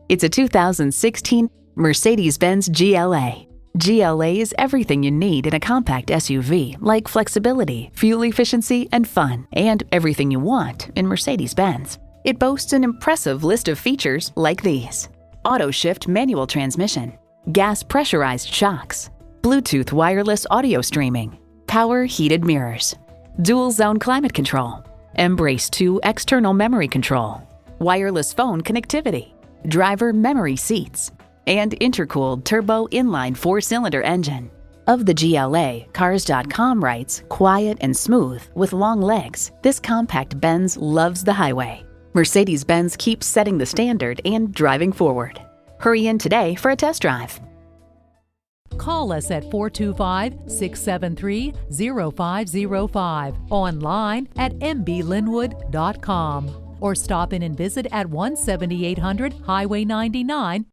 It's a 2016 Mercedes-Benz GLA. GLA is everything you need in a compact SUV, like flexibility, fuel efficiency, and fun, and everything you want in Mercedes-Benz. It boasts an impressive list of features like these: auto-shift manual transmission, gas pressurized shocks, Bluetooth wireless audio streaming, power heated mirrors, dual zone climate control, Embrace 2 external memory control, wireless phone connectivity, driver memory seats, and intercooled turbo inline 4-cylinder engine. Of the GLA, Cars.com writes, "Quiet and smooth with long legs, this compact Benz loves the highway." Mercedes-Benz keeps setting the standard and driving forward. Hurry in today for a test drive. Call us at 425-673-0505, online at mblynnwood.com, or stop in and visit at 17800 Highway 99,